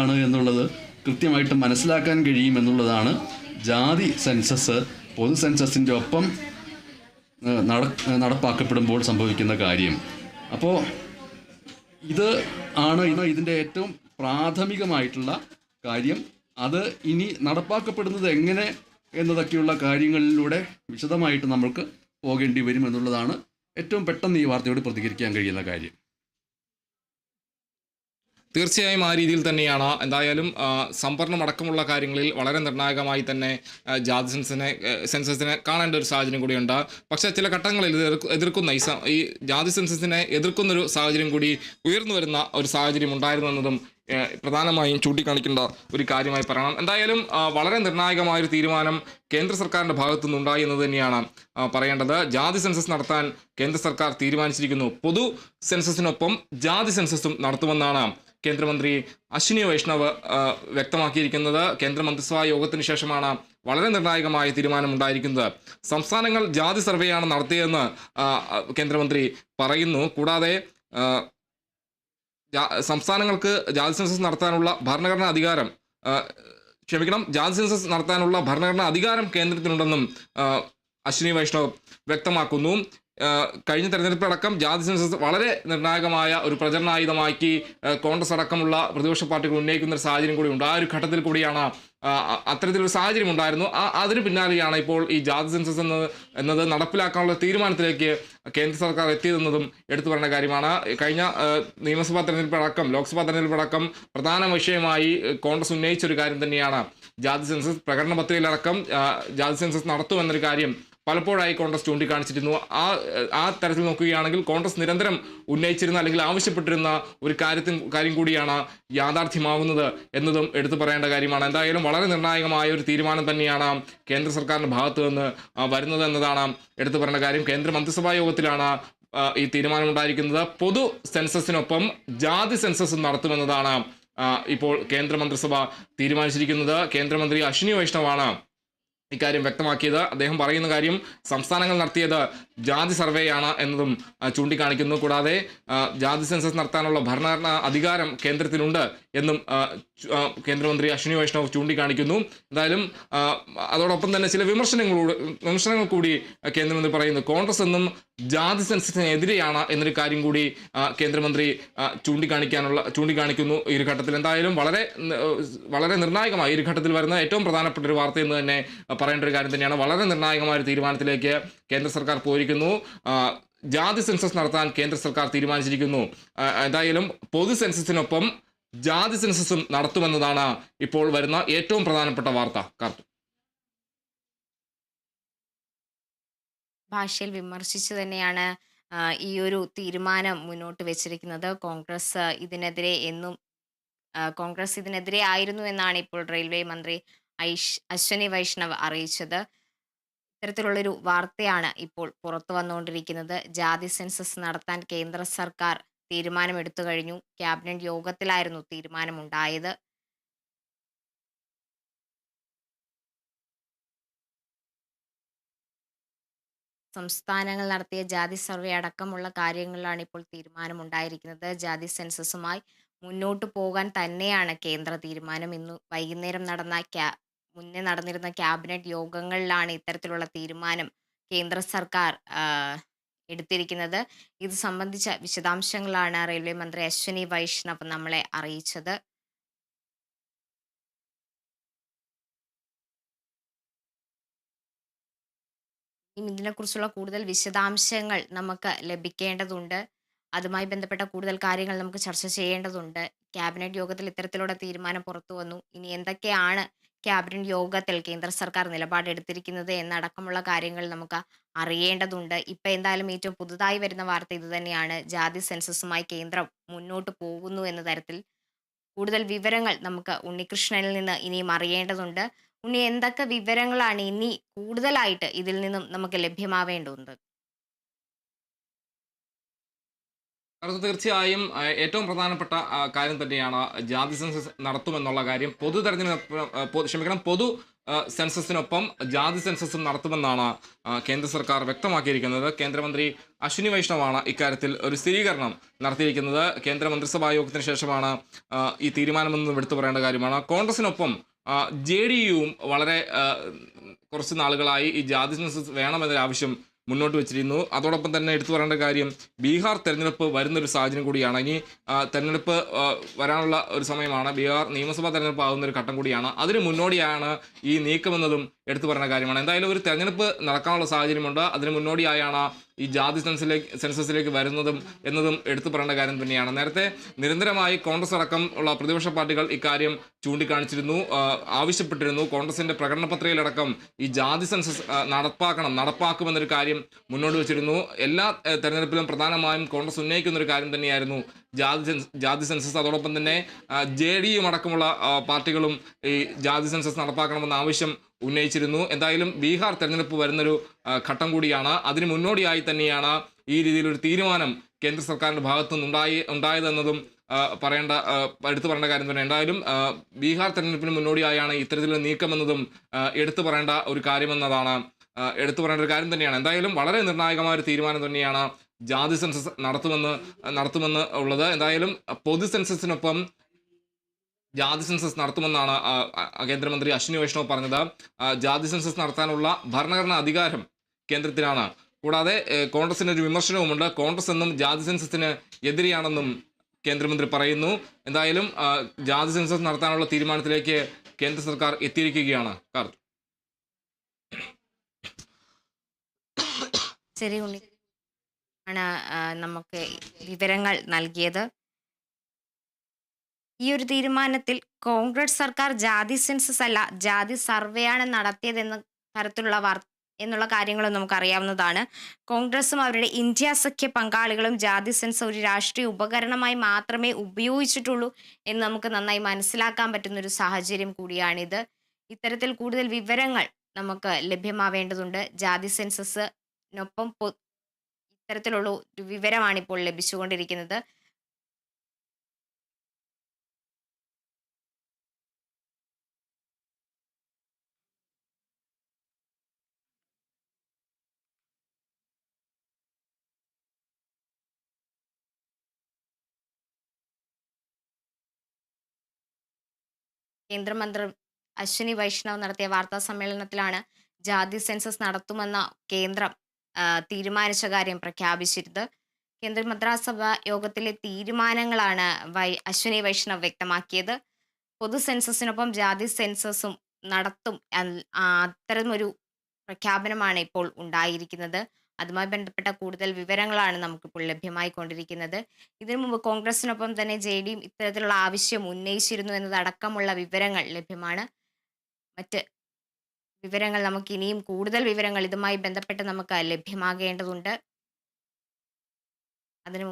ആണ് എന്നുള്ളത് കൃത്യമായിട്ട് മനസ്സിലാക്കാൻ കഴിയുമെന്നുള്ളതാണ് ജാതി സെൻസസ് പൊതു സെൻസസിൻ്റെ ഒപ്പം നടപ്പാക്കപ്പെടുമ്പോൾ സംഭവിക്കുന്ന കാര്യം. അപ്പോൾ ഇത് ആണ് ഇതിൻ്റെ ഏറ്റവും പ്രാഥമികമായിട്ടുള്ള കാര്യം. അത് ഇനി നടപ്പാക്കപ്പെടുന്നത് എങ്ങനെ എന്നതൊക്കെയുള്ള കാര്യങ്ങളിലൂടെ വിശദമായിട്ട് നമ്മൾക്ക് പോകേണ്ടി വരും എന്നുള്ളതാണ് ഏറ്റവും പെട്ടെന്ന് ഈ വാർത്തയോട് പ്രതികരിക്കാൻ കഴിയുന്ന കാര്യം. തീർച്ചയായും ആ രീതിയിൽ തന്നെയാണ്. എന്തായാലും സംഭരണം അടക്കമുള്ള കാര്യങ്ങളിൽ വളരെ നിർണായകമായി തന്നെ ജാതി സെൻസസിനെ കാണേണ്ട ഒരു സാഹചര്യം കൂടിയുണ്ട്. പക്ഷേ ചില ഘട്ടങ്ങളിൽ എതിർക്കുന്ന ഈ ജാതി സെൻസസിനെ എതിർക്കുന്നൊരു സാഹചര്യം കൂടി ഉയർന്നു വരുന്ന ഒരു സാഹചര്യം ഉണ്ടായിരുന്നു എന്നതും പ്രധാനമായും ചൂണ്ടിക്കാണിക്കേണ്ട ഒരു കാര്യമായി പറയണം. എന്തായാലും വളരെ നിർണായകമായൊരു തീരുമാനം കേന്ദ്ര സർക്കാരിൻ്റെ ഭാഗത്തു നിന്നുണ്ടായി എന്ന് തന്നെയാണ് പറയേണ്ടത്. ജാതി സെൻസസ് നടത്താൻ കേന്ദ്ര സർക്കാർ തീരുമാനിച്ചിരിക്കുന്നു. പൊതു സെൻസസിനൊപ്പം ജാതി സെൻസസും നടത്തുമെന്നാണ് കേന്ദ്രമന്ത്രി അശ്വിനി വൈഷ്ണവ് വ്യക്തമാക്കിയിരിക്കുന്നത്. കേന്ദ്രമന്ത്രിസഭാ യോഗത്തിന് ശേഷമാണ് വളരെ നിർണായകമായ തീരുമാനം ഉണ്ടായിരിക്കുന്നത്. സംസ്ഥാനങ്ങൾ ജാതി സർവേയാണ് നടത്തിയതെന്ന് കേന്ദ്രമന്ത്രി പറയുന്നു. കൂടാതെ സംസ്ഥാനങ്ങൾക്ക് ജാതി സെൻസസ് നടത്താനുള്ള ഭരണഘടനാ അധികാരം കേന്ദ്രത്തിനുണ്ടെന്നും അശ്വിനി വൈഷ്ണവ് വ്യക്തമാക്കുന്നു. കഴിഞ്ഞ തെരഞ്ഞെടുപ്പിലടക്കം ജാതി സെൻസസ് വളരെ നിർണായകമായ ഒരു പ്രചരണായുധമാക്കി കോൺഗ്രസ് അടക്കമുള്ള പ്രതിപക്ഷ പാർട്ടികൾ ഉന്നയിക്കുന്ന ഒരു സാഹചര്യം കൂടി ഉണ്ട്. ആ ഒരു ഘട്ടത്തിൽ കൂടിയാണ് അത്തരത്തിലൊരു സാഹചര്യം ഉണ്ടായിരുന്നു. അതിന് പിന്നാലെയാണ് ഇപ്പോൾ ഈ ജാതി സെൻസസ് എന്നത് നടപ്പിലാക്കാനുള്ള തീരുമാനത്തിലേക്ക് കേന്ദ്ര സർക്കാർ എത്തിയതെന്നതും എടുത്തു പറയുന്ന കാര്യമാണ്. കഴിഞ്ഞ നിയമസഭാ തെരഞ്ഞെടുപ്പടക്കം ലോക്സഭാ തെരഞ്ഞെടുപ്പടക്കം പ്രധാന വിഷയമായി കോൺഗ്രസ് ഉന്നയിച്ചൊരു കാര്യം തന്നെയാണ് ജാതി സെൻസസ്. പ്രകടന പത്രികയിലടക്കം ജാതി സെൻസസ് നടത്തുമെന്നൊരു കാര്യം പലപ്പോഴായി കോൺഗ്രസ് ചൂണ്ടിക്കാണിച്ചിരുന്നു. ആ തരത്തിൽ നോക്കുകയാണെങ്കിൽ കോൺഗ്രസ് നിരന്തരം ഉന്നയിച്ചിരുന്ന അല്ലെങ്കിൽ ആവശ്യപ്പെട്ടിരുന്ന ഒരു കാര്യം കൂടിയാണ് യാഥാർത്ഥ്യമാകുന്നത് എന്നതും എടുത്തു പറയേണ്ട കാര്യമാണ്. എന്തായാലും വളരെ നിർണായകമായ ഒരു തീരുമാനം തന്നെയാണ് കേന്ദ്ര സർക്കാരിൻ്റെ ഭാഗത്തു നിന്ന് വരുന്നത് എന്നതാണ് എടുത്തു പറയേണ്ട കാര്യം. കേന്ദ്ര മന്ത്രിസഭാ യോഗത്തിലാണ് ഈ തീരുമാനം ഉണ്ടായിരിക്കുന്നത്. പൊതു സെൻസസിനൊപ്പം ജാതി സെൻസസും നടത്തുമെന്നതാണ് ഇപ്പോൾ കേന്ദ്ര മന്ത്രിസഭ തീരുമാനിച്ചിരിക്കുന്നത്. കേന്ദ്രമന്ത്രി അശ്വിനി വൈഷ്ണവാണ് ഇക്കാര്യം വ്യക്തമാക്കിയത്. അദ്ദേഹം പറയുന്ന കാര്യം സംസ്ഥാനങ്ങൾ നടത്തിയത് ജാതി സർവേയാണ് എന്നതും ചൂണ്ടിക്കാണിക്കുന്നു. കൂടാതെ ജാതി സെൻസസ് നടത്താനുള്ള ഭരണഘടനാ അധികാരം കേന്ദ്രത്തിനുണ്ട് എന്നും കേന്ദ്രമന്ത്രി അശ്വിനി വൈഷ്ണവ് ചൂണ്ടിക്കാണിക്കുന്നു. എന്തായാലും അതോടൊപ്പം തന്നെ ചില വിമർശനങ്ങൾ കൂടി കേന്ദ്രമന്ത്രി പറയുന്നു. കോൺഗ്രസ് എന്നും ജാതി സെൻസസിനെതിരെയാണ് എന്നൊരു കാര്യം കൂടി കേന്ദ്രമന്ത്രി ചൂണ്ടിക്കാണിക്കുന്നു ഈ ഒരു ഘട്ടത്തിൽ. എന്തായാലും വളരെ നിർണായകമായി ഈ ഒരു ഘട്ടത്തിൽ വരുന്ന ഏറ്റവും പ്രധാനപ്പെട്ട ഒരു വാർത്ത എന്ന് തന്നെ പറയേണ്ട ഒരു കാര്യം തന്നെയാണ്. വളരെ നിർണായകമായ ഒരു തീരുമാനത്തിലേക്ക് കേന്ദ്ര സർക്കാർ പോയിരിക്കുന്നു. ജാതി സെൻസസ് നടത്താൻ കേന്ദ്ര സർക്കാർ തീരുമാനിച്ചിരിക്കുന്നു. എന്തായാലും പൊതു സെൻസസിനൊപ്പം ജാതി സെൻസസും നടത്തുമെന്നതാണ് ഇപ്പോൾ വരുന്ന ഏറ്റവും പ്രധാനപ്പെട്ട വാർത്ത. കാർത്തു, ഭാഷയിൽ വിമർശിച്ചു തന്നെയാണ് ഈ ഒരു തീരുമാനം മുന്നോട്ട് വെച്ചിരിക്കുന്നത്. കോൺഗ്രസ് ഇതിനെതിരെ ആയിരുന്നു എന്നാണ് ഇപ്പോൾ റെയിൽവേ മന്ത്രി അശ്വനി വൈഷ്ണവ് അറിയിച്ചത്. ഇത്തരത്തിലുള്ളൊരു വാർത്തയാണ് ഇപ്പോൾ പുറത്തു വന്നുകൊണ്ടിരിക്കുന്നത്. ജാതി സെൻസസ് നടത്താൻ കേന്ദ്ര സർക്കാർ തീരുമാനമെടുത്തു കഴിഞ്ഞു. ക്യാബിനറ്റ് യോഗത്തിലായിരുന്നു തീരുമാനമുണ്ടായത്. സംസ്ഥാനങ്ങൾ നടത്തിയ ജാതി സർവേ അടക്കമുള്ള കാര്യങ്ങളിലാണ് ഇപ്പോൾ തീരുമാനമുണ്ടായിരിക്കുന്നത്. ജാതി സെൻസസുമായി മുന്നോട്ട് പോകാൻ തന്നെയാണ് കേന്ദ്ര തീരുമാനം. ഇന്ന് വൈകുന്നേരം മുന്നേ നടന്നിരുന്ന ക്യാബിനറ്റ് യോഗങ്ങളിലാണ് ഇത്തരത്തിലുള്ള തീരുമാനം കേന്ദ്ര സർക്കാർ എടുത്തിരിക്കുന്നത്. ഇത് സംബന്ധിച്ച വിശദാംശങ്ങളാണ് റെയിൽവേ മന്ത്രി അശ്വിനി വൈഷ്ണവ് നമ്മളെ അറിയിച്ചത്. ഇതിനെക്കുറിച്ചുള്ള കൂടുതൽ വിശദാംശങ്ങൾ നമുക്ക് ലഭിക്കേണ്ടതുണ്ട്. അതുമായി ബന്ധപ്പെട്ട കൂടുതൽ കാര്യങ്ങൾ നമുക്ക് ചർച്ച ചെയ്യേണ്ടതുണ്ട്. ക്യാബിനറ്റ് യോഗത്തിൽ ഇത്തരത്തിലുള്ള തീരുമാനം പുറത്തു വന്നു. ഇനി എന്തൊക്കെയാണ് ക്യാബിനറ്റ് യോഗത്തിൽ കേന്ദ്ര സർക്കാർ നിലപാടെടുത്തിരിക്കുന്നത് എന്നടക്കമുള്ള കാര്യങ്ങൾ നമുക്ക് അറിയേണ്ടതുണ്ട്. ഇപ്പൊ എന്തായാലും ഏറ്റവും പുതുതായി വരുന്ന വാർത്ത ഇത് തന്നെയാണ്. ജാതി സെൻസസുമായി കേന്ദ്രം മുന്നോട്ട് പോകുന്നു എന്ന തരത്തിൽ കൂടുതൽ വിവരങ്ങൾ നമുക്ക് ഉണ്ണികൃഷ്ണനിൽ നിന്ന് ഇനിയും അറിയേണ്ടതുണ്ട്. ഉണ്ണി, എന്തൊക്കെ വിവരങ്ങളാണ് ഇനി കൂടുതലായിട്ട് ഇതിൽ നിന്നും നമുക്ക് ലഭ്യമാവേണ്ടത്? തീർച്ചയായും ഏറ്റവും പ്രധാനപ്പെട്ട കാര്യം തന്നെയാണ് ജാതി സെൻസസ് നടത്തുമെന്നുള്ള കാര്യം. പൊതു സെൻസസിനൊപ്പം ജാതി സെൻസസും നടത്തുമെന്നാണ് കേന്ദ്ര സർക്കാർ വ്യക്തമാക്കിയിരിക്കുന്നത്. കേന്ദ്രമന്ത്രി അശ്വിനി വൈഷ്ണവാണ് ഇക്കാര്യത്തിൽ ഒരു സ്ഥിരീകരണം നടത്തിയിരിക്കുന്നത്. കേന്ദ്ര മന്ത്രിസഭാ യോഗത്തിന് ശേഷമാണ് ഈ തീരുമാനമെന്ന് എടുത്തു പറയേണ്ട കാര്യമാണ്. കോൺഗ്രസിനൊപ്പം ജെ ഡി യുവും വളരെ കുറച്ച് നാളുകളായി ഈ ജാതി സെൻസസ് വേണമെന്നൊരു ആവശ്യം മുന്നോട്ട് വെച്ചിരുന്നു. അതോടൊപ്പം തന്നെ എടുത്തു പറയേണ്ട കാര്യം ബീഹാർ തെരഞ്ഞെടുപ്പ് വരുന്നൊരു സാഹചര്യം കൂടിയാണ്. ഇനി തെരഞ്ഞെടുപ്പ് വരാനുള്ള ഒരു സമയമാണ്. ബീഹാർ നിയമസഭാ തെരഞ്ഞെടുപ്പ് ആകുന്ന ഒരു ഘട്ടം കൂടിയാണ്. അതിന് മുന്നോടിയാണ് ഈ നീക്കമെന്നതും എടുത്തു പറയുന്ന കാര്യമാണ്. എന്തായാലും ഒരു തെരഞ്ഞെടുപ്പ് നടക്കാനുള്ള സാഹചര്യമുണ്ട്. അതിന് മുന്നോടിയായാണ് ഈ ജാതി സെൻസസിലേക്ക് വരുന്നതും എന്നതും എടുത്തു പറയേണ്ട കാര്യം തന്നെയാണ്. നേരത്തെ നിരന്തരമായി കോൺഗ്രസ് അടക്കം ഉള്ള പ്രതിപക്ഷ പാർട്ടികൾ ഇക്കാര്യം ചൂണ്ടിക്കാണിച്ചിരുന്നു, ആവശ്യപ്പെട്ടിരുന്നു. കോൺഗ്രസിന്റെ പ്രകടന പത്രികയിലടക്കം ഈ ജാതി സെൻസസ് നടപ്പാക്കുമെന്നൊരു കാര്യം മുന്നോട്ട് വെച്ചിരുന്നു. എല്ലാ തെരഞ്ഞെടുപ്പിലും പ്രധാനമായും കോൺഗ്രസ് ഉന്നയിക്കുന്ന ഒരു കാര്യം തന്നെയായിരുന്നു ജാതി സെൻസസ്. അതോടൊപ്പം തന്നെ ജെ ഡി യും അടക്കമുള്ള പാർട്ടികളും ഈ ജാതി സെൻസസ് നടപ്പാക്കണമെന്ന ആവശ്യം ഉന്നയിച്ചിരുന്നു. എന്തായാലും ബീഹാർ തെരഞ്ഞെടുപ്പ് വരുന്നൊരു ഘട്ടം കൂടിയാണ്. അതിന് മുന്നോടിയായി തന്നെയാണ് ഈ രീതിയിലൊരു തീരുമാനം കേന്ദ്ര സർക്കാരിൻ്റെ ഭാഗത്തുനിന്ന് ഉണ്ടായതെന്നതും എടുത്തു പറയേണ്ട കാര്യം തന്നെ. എന്തായാലും ബീഹാർ തെരഞ്ഞെടുപ്പിന് മുന്നോടിയായാണ് ഇത്തരത്തിലൊരു നീക്കമെന്നതും എടുത്തു പറയേണ്ട ഒരു കാര്യമെന്നതാണ് എടുത്തു പറയേണ്ട ഒരു കാര്യം തന്നെയാണ്. എന്തായാലും വളരെ നിർണായകമായ ഒരു തീരുമാനം തന്നെയാണ് ജാതി സെൻസസ് നടത്തുമെന്ന് ഉള്ളത്. എന്തായാലും പൊതു സെൻസസിനൊപ്പം ജാതി സെൻസസ് നടത്തുമെന്നാണ് കേന്ദ്രമന്ത്രി അശ്വിനി വൈഷ്ണവ് പറഞ്ഞത്. ജാതി സെൻസസ് നടത്താനുള്ള ഭരണഘടനാ അധികാരം കേന്ദ്രത്തിനാണ്. കൂടാതെ കോൺഗ്രസിന് ഒരു വിമർശനവുമുണ്ട്. കോൺഗ്രസ് എന്നും ജാതി സെൻസസിന് എതിരെയാണെന്നും കേന്ദ്രമന്ത്രി പറയുന്നു. എന്തായാലും ജാതി സെൻസസ് നടത്താനുള്ള തീരുമാനത്തിലേക്ക് കേന്ദ്ര സർക്കാർ എത്തിയിരിക്കുകയാണ്. ശരി ഉണ്ണി ആണ് നമുക്ക് വിവരങ്ങൾ നൽകിയത്. ഈ ഒരു തീരുമാനത്തിൽ കോൺഗ്രസ് സർക്കാർ ജാതി സെൻസസ് അല്ല ജാതി സർവേയാണ് നടത്തിയതെന്ന തരത്തിലുള്ള എന്നുള്ള കാര്യങ്ങളും നമുക്കറിയാവുന്നതാണ്. കോൺഗ്രസും അവരുടെ ഇന്ത്യ സഖ്യ പങ്കാളികളും ജാതി സെൻസസ് ഒരു രാഷ്ട്രീയ ഉപകരണമായി മാത്രമേ ഉപയോഗിച്ചിട്ടുള്ളൂ എന്ന് നമുക്ക് നന്നായി മനസ്സിലാക്കാൻ പറ്റുന്ന ഒരു സാഹചര്യം കൂടിയാണിത്. ഇത്തരത്തിൽ കൂടുതൽ വിവരങ്ങൾ നമുക്ക് ലഭ്യമാവേണ്ടതുണ്ട്. ജാതി സെൻസസിനൊപ്പം ഇത്തരത്തിലുള്ള ഒരു വിവരമാണ് ഇപ്പോൾ ലഭിച്ചുകൊണ്ടിരിക്കുന്നത്. കേന്ദ്രമന്ത്രി അശ്വിനി വൈഷ്ണവ് നടത്തിയ വാർത്താ സമ്മേളനത്തിലാണ് ജാതി സെൻസസ് നടത്തുമെന്ന കേന്ദ്രം തീരുമാനിച്ച കാര്യം പ്രഖ്യാപിച്ചിരുന്നത്. കേന്ദ്ര മന്ത്രിസഭാ യോഗത്തിലെ തീരുമാനങ്ങളാണ് അശ്വിനി വൈഷ്ണവ് വ്യക്തമാക്കിയത്. പൊതു സെൻസസിനൊപ്പം ജാതി സെൻസസും നടത്തും അത്തരമൊരു പ്രഖ്യാപനമാണ് ഇപ്പോൾ ഉണ്ടായിരിക്കുന്നത്. അതുമായി ബന്ധപ്പെട്ട കൂടുതൽ വിവരങ്ങളാണ് നമുക്കിപ്പോൾ ലഭ്യമായിക്കൊണ്ടിരിക്കുന്നത്. ഇതിനു മുമ്പ് കോൺഗ്രസിനൊപ്പം തന്നെ ജെ ഡിയും ഇത്തരത്തിലുള്ള ആവശ്യം ഉന്നയിച്ചിരുന്നു എന്നതടക്കമുള്ള വിവരങ്ങൾ ലഭ്യമാണ്. മറ്റ് വിവരങ്ങൾ നമുക്ക് ഇനിയും കൂടുതൽ വിവരങ്ങൾ ഇതുമായി ബന്ധപ്പെട്ട് നമുക്ക് ലഭ്യമാകേണ്ടതുണ്ട്. അതിനു